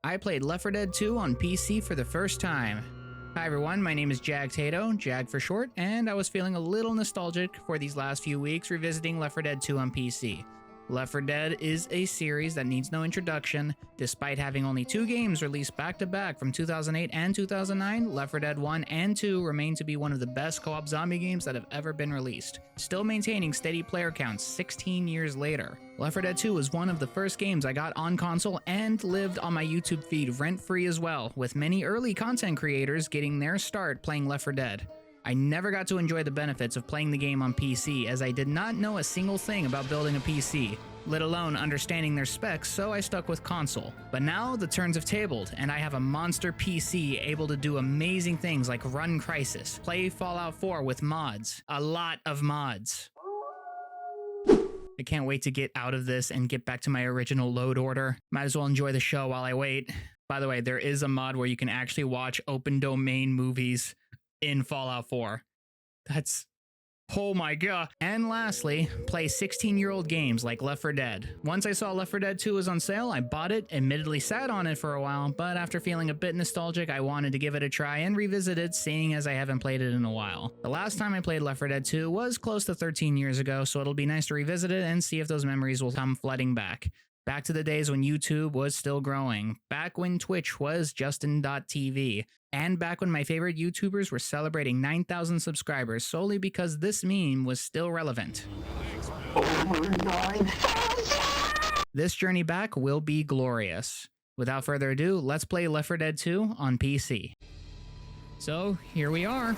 I played Left 4 Dead 2 on PC for the first time. Hi everyone, my name is Jag Tato, Jag for short, and I was feeling a little nostalgic for these last few weeks revisiting Left 4 Dead 2 on PC. Left 4 Dead is a series that needs no introduction. Despite having only 2 games released back-to-back from 2008 and 2009, Left 4 Dead 1 and 2 remain to be one of the best co-op zombie games that have ever been released, still maintaining steady player counts 16 years later. Left 4 Dead 2 was one of the first games I got on console and lived on my YouTube feed rent-free as well, with many early content creators getting their start playing Left 4 Dead. I never got to enjoy the benefits of playing the game on PC, as I did not know a single thing about building a PC, let alone understanding their specs, so I stuck with console. But now the turns have tabled, and I have a monster PC able to do amazing things like run Crysis, play Fallout 4 with mods, a lot of mods. I can't wait to get out of this and get back to my original load order. Might as well enjoy the show while I wait. By the way, there is a mod where you can actually watch open domain movies in Fallout 4. That's... oh my god. And lastly, play 16-year-old games like Left 4 Dead. Once I saw Left 4 Dead 2 was on sale, I bought it, admittedly sat on it for a while, but after feeling a bit nostalgic, I wanted to give it a try and revisit it, seeing as I haven't played it in a while. The last time I played Left 4 Dead 2 was close to 13 years ago, so it'll be nice to revisit it and see if those memories will come flooding back. Back to the days when YouTube was still growing, back when Twitch was Justin.tv, and back when my favorite YouTubers were celebrating 9,000 subscribers solely because this meme was still relevant. This journey back will be glorious. Without further ado, let's play Left 4 Dead 2 on PC. So, here we are.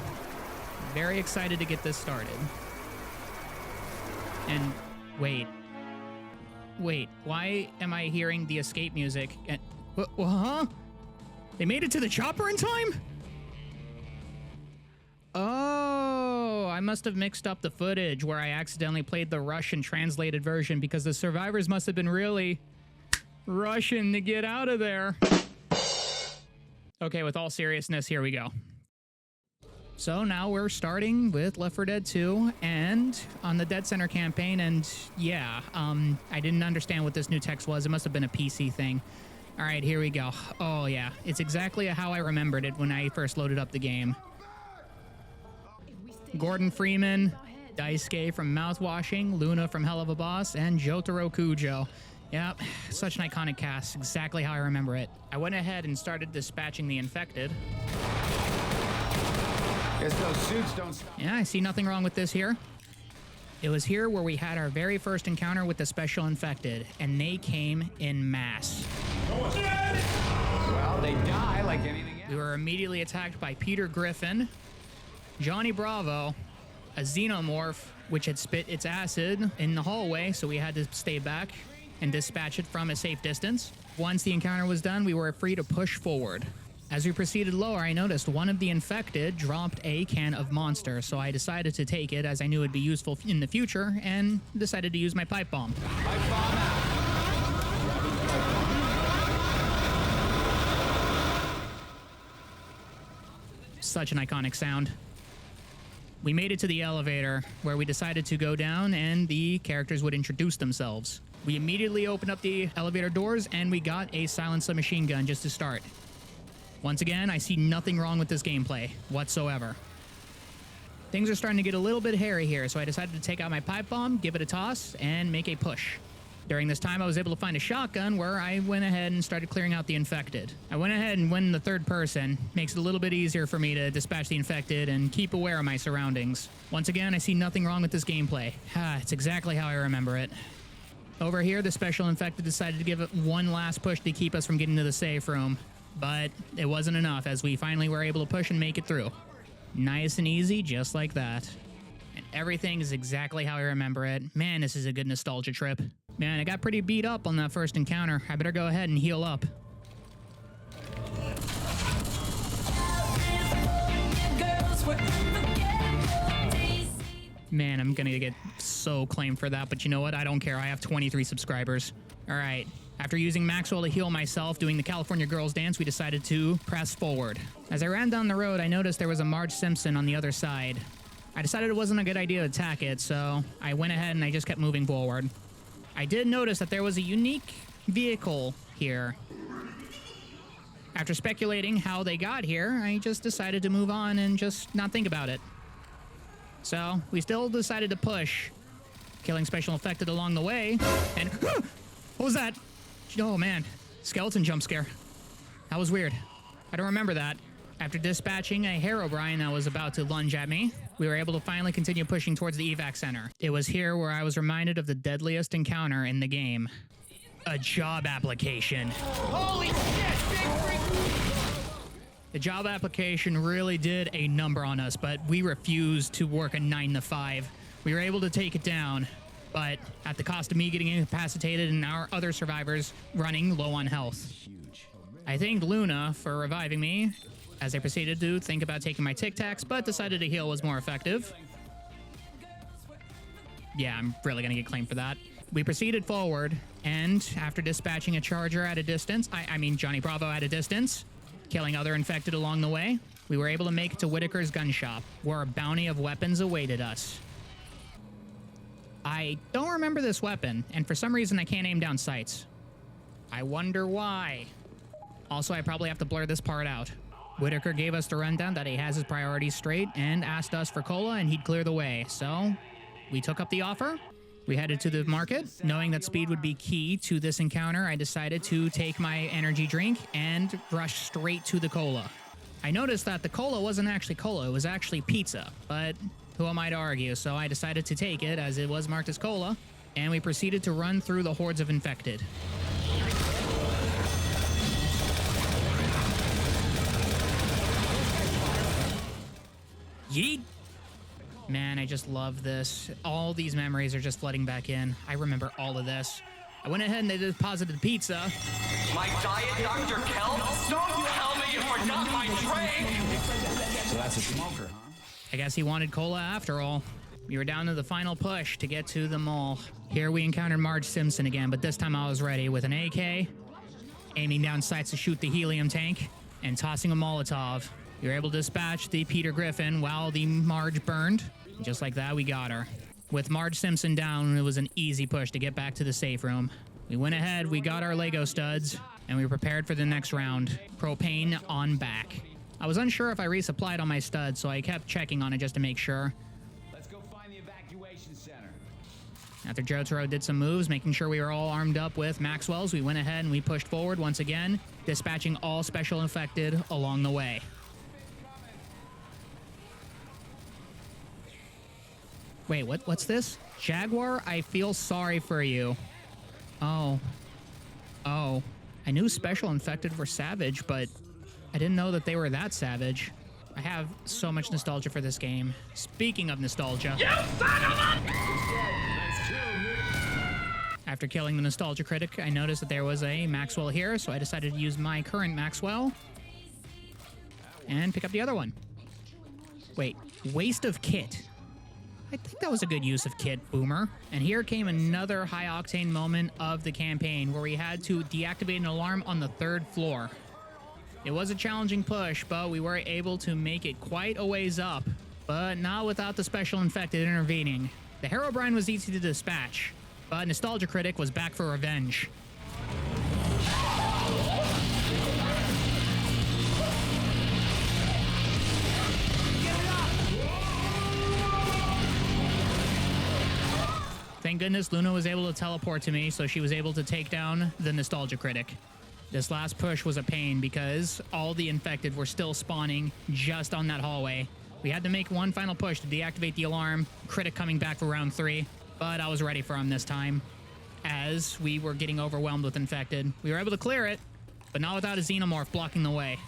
Very excited to get this started. And, wait, why am I hearing the escape music? And, huh? They made it to the chopper in time? Oh, I must have mixed up the footage where I accidentally played the Russian translated version because the survivors must have been really rushing to get out of there. Okay, with all seriousness, here we go. So now we're starting with Left 4 Dead 2 and on the Dead Center campaign, and yeah, I didn't understand what this new text was. It must have been a PC thing. All right, here we go. Oh yeah, it's exactly how I remembered it when I first loaded up the game. Gordon Freeman, Daisuke from Mouthwashing, Luna from Hell of a Boss, and Jotaro Kujo. Yep, such an iconic cast, exactly how I remember it. I went ahead and started dispatching the infected. Guess those suits don't stop. Yeah, I see nothing wrong with this here. It was here where we had our very first encounter with the special infected, and they came in mass. Well, they die like anything else. We were immediately attacked by Peter Griffin, Johnny Bravo, a xenomorph, which had spit its acid in the hallway, so we had to stay back and dispatch it from a safe distance. Once the encounter was done, we were free to push forward. As we proceeded lower, I noticed one of the infected dropped a can of Monster, so I decided to take it as I knew it'd be useful in the future, and decided to use my pipe bomb. Pipe bomb out. Such an iconic sound. We made it to the elevator, where we decided to go down and the characters would introduce themselves. We immediately opened up the elevator doors, and we got a silenced machine gun just to start. Once again, I see nothing wrong with this gameplay whatsoever. Things are starting to get a little bit hairy here, so I decided to take out my pipe bomb, give it a toss, and make a push. During this time, I was able to find a shotgun where I went ahead and started clearing out the infected. I went ahead and went in the third person. Makes it a little bit easier for me to dispatch the infected and keep aware of my surroundings. Once again, I see nothing wrong with this gameplay. It's exactly how I remember it. Over here, the special infected decided to give it one last push to keep us from getting to the safe room. But it wasn't enough, as we finally were able to push and make it through. Nice and easy, just like that. And everything is exactly how I remember it. Man, this is a good nostalgia trip. Man, I got pretty beat up on that first encounter. I better go ahead and heal up. Man, I'm gonna get so claimed for that, but you know what? I don't care. I have 23 subscribers. All right. After using Maxwell to heal myself doing the California Girls dance, we decided to press forward. As I ran down the road, I noticed there was a Marge Simpson on the other side. I decided it wasn't a good idea to attack it, so I went ahead and I just kept moving forward. I did notice that there was a unique vehicle here. After speculating how they got here, I just decided to move on and just not think about it. So, we still decided to push, killing special infected along the way, and what was that? Oh man, skeleton jump scare. That was weird. I don't remember that. After dispatching a Herobrine that was about to lunge at me, we were able to finally continue pushing towards the evac center. It was here where I was reminded of the deadliest encounter in the game. A job application. Holy shit! Big freak! The job application really did a number on us, but we refused to work a 9 to 5. We were able to take it down, but at the cost of me getting incapacitated and our other survivors running low on health. I thanked Luna for reviving me, as I proceeded to think about taking my Tic Tacs, but decided a heal was more effective. Yeah, I'm really gonna get claimed for that. We proceeded forward, and after dispatching a Charger at a distance, I mean Johnny Bravo at a distance, killing other infected along the way, we were able to make it to Whitaker's gun shop, where a bounty of weapons awaited us. I don't remember this weapon, and for some reason I can't aim down sights. I wonder why. Also, I probably have to blur this part out. Whitaker gave us the rundown that he has his priorities straight and asked us for cola and he'd clear the way. So, we took up the offer. We headed to the market. Knowing that speed would be key to this encounter, I decided to take my energy drink and rush straight to the cola. I noticed that the cola wasn't actually cola, it was actually pizza, but who am I to argue? So I decided to take it as it was marked as cola, and we proceeded to run through the hordes of infected. Yeet! Man, I just love this. All these memories are just flooding back in. I remember all of this. I went ahead and they deposited pizza. My diet, Dr. Kelp? Don't tell me you forgot my drink! So that's a smoker, huh? I guess he wanted cola after all. We were down to the final push to get to the mall. Here we encountered Marge Simpson again, but this time I was ready with an AK, aiming down sights to shoot the helium tank, and tossing a Molotov. We were able to dispatch the Peter Griffin while the Marge burned. Just like that, we got her. With Marge Simpson down, it was an easy push to get back to the safe room. We went ahead, we got our Lego studs, and we were prepared for the next round. Propane on back. I was unsure if I resupplied on my studs, so I kept checking on it just to make sure. Let's go find the evacuation center. After Jotaro did some moves, making sure we were all armed up with Maxwells, we went ahead and we pushed forward once again, dispatching all special infected along the way. Wait, what's this? Jaguar, I feel sorry for you. Oh. I knew special infected were savage, but I didn't know that they were that savage. I have so much nostalgia for this game. Speaking of nostalgia... You son of a... After killing the nostalgia critic, I noticed that there was a Maxwell here, so I decided to use my current Maxwell and pick up the other one. Wait, waste of kit. I think that was a good use of kit, Boomer. And here came another high-octane moment of the campaign where we had to deactivate an alarm on the 3rd floor. It was a challenging push, but we were able to make it quite a ways up, but not without the special infected intervening. The Herobrine was easy to dispatch, but Nostalgia Critic was back for revenge. Thank goodness Luna was able to teleport to me, so she was able to take down the Nostalgia Critic. This last push was a pain because all the infected were still spawning just on that hallway. We had to make one final push to deactivate the alarm, Critic coming back for round 3, but I was ready for him this time. As we were getting overwhelmed with infected, we were able to clear it, but not without a Xenomorph blocking the way.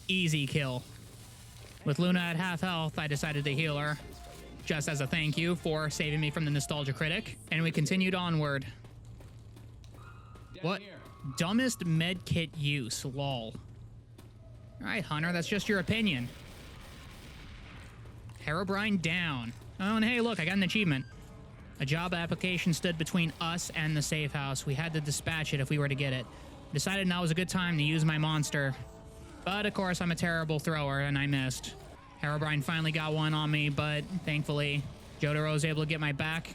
Easy kill. With Luna at half health, I decided to heal her, just as a thank you for saving me from the Nostalgia Critic, and we continued onward. What? Dumbest medkit use, lol. Alright, Hunter, that's just your opinion. Herobrine down. Oh, and hey, look, I got an achievement. A job application stood between us and the safe house. We had to dispatch it if we were to get it. Decided now was a good time to use my monster. But, of course, I'm a terrible thrower, and I missed. Herobrine finally got one on me, but thankfully, Jotaro was able to get my back.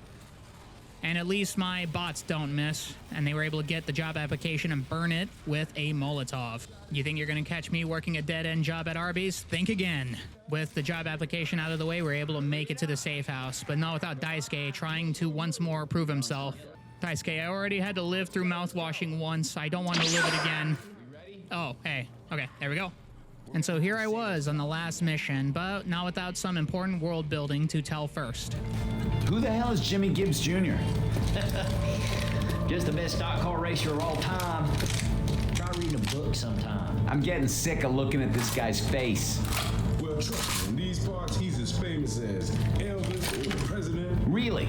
And at least my bots don't miss, and they were able to get the job application and burn it with a Molotov. You think you're gonna catch me working a dead-end job at Arby's? Think again. With the job application out of the way, we're able to make it to the safe house, but not without Daisuke trying to once more prove himself. Daisuke, I already had to live through mouthwashing once. I don't want to live it again. Oh, hey. Okay, there we go. And so here I was on the last mission, but not without some important world building to tell first. Who the hell is Jimmy Gibbs Jr.? Just the best stock car racer of all time. Try reading a book sometime. I'm getting sick of looking at this guy's face. Well, trust me, in these parts, he's as famous as Elvis or the president. Really?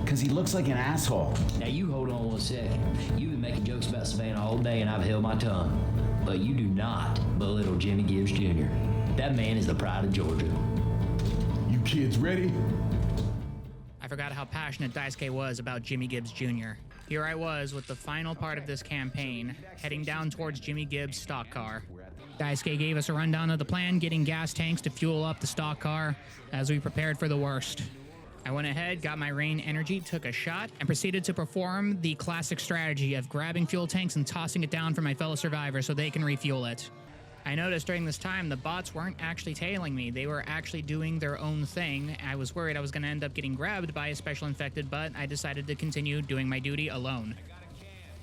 Because he looks like an asshole. Now you hold on 1 second. You've been making jokes about Savannah all day and I've held my tongue. But you do not belittle Jimmy Gibbs Jr. That man is the pride of Georgia. You kids ready? I forgot how passionate Daisuke was about Jimmy Gibbs Jr. Here I was with the final part of this campaign, heading down towards Jimmy Gibbs' stock car. Daisuke gave us a rundown of the plan, getting gas tanks to fuel up the stock car as we prepared for the worst. I went ahead, got my rain energy, took a shot, and proceeded to perform the classic strategy of grabbing fuel tanks and tossing it down for my fellow survivors so they can refuel it. I noticed during this time the bots weren't actually tailing me, they were actually doing their own thing. I was worried I was going to end up getting grabbed by a special infected, but I decided to continue doing my duty alone.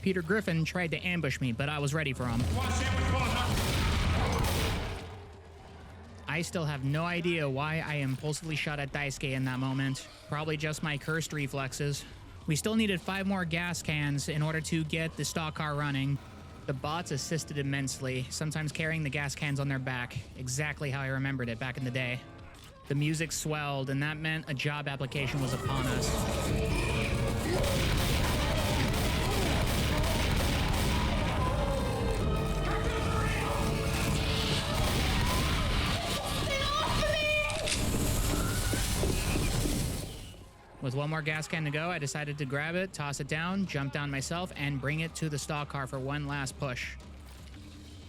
Peter Griffin tried to ambush me, but I was ready for him. I still have no idea why I impulsively shot at Daisuke in that moment. Probably just my cursed reflexes. We still needed 5 more gas cans in order to get the stock car running. The bots assisted immensely, sometimes carrying the gas cans on their back, exactly how I remembered it back in the day. The music swelled, and that meant a job application was upon us. With 1 more gas can to go, I decided to grab it, toss it down, jump down myself, and bring it to the stock car for one last push.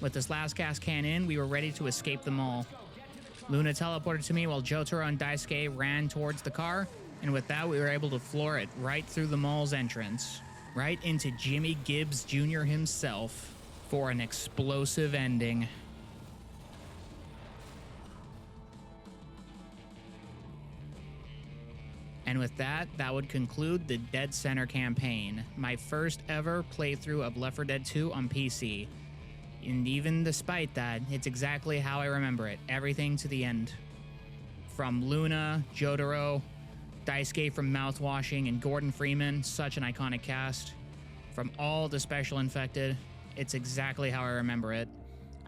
With this last gas can in, we were ready to escape the mall. Luna teleported to me while Jotaro and Daisuke ran towards the car, and with that, we were able to floor it right through the mall's entrance, right into Jimmy Gibbs Jr. himself for an explosive ending. And with that, that would conclude the Dead Center campaign, my first ever playthrough of Left 4 Dead 2 on PC. And even despite that, it's exactly how I remember it, everything to the end. From Luna, Jotaro, Daisuke from Mouthwashing, and Gordon Freeman, such an iconic cast. From all the special infected, it's exactly how I remember it.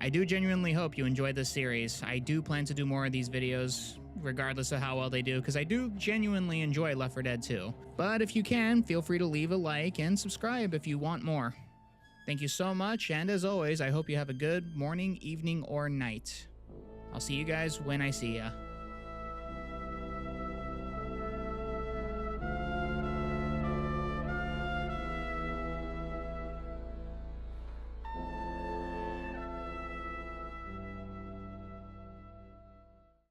I do genuinely hope you enjoyed this series. I do plan to do more of these videos, regardless of how well they do, because I do genuinely enjoy Left 4 Dead 2. But if you can, feel free to leave a like and subscribe if you want more. Thank you so much, and as always, I hope you have a good morning, evening, or night. I'll see you guys when I see ya.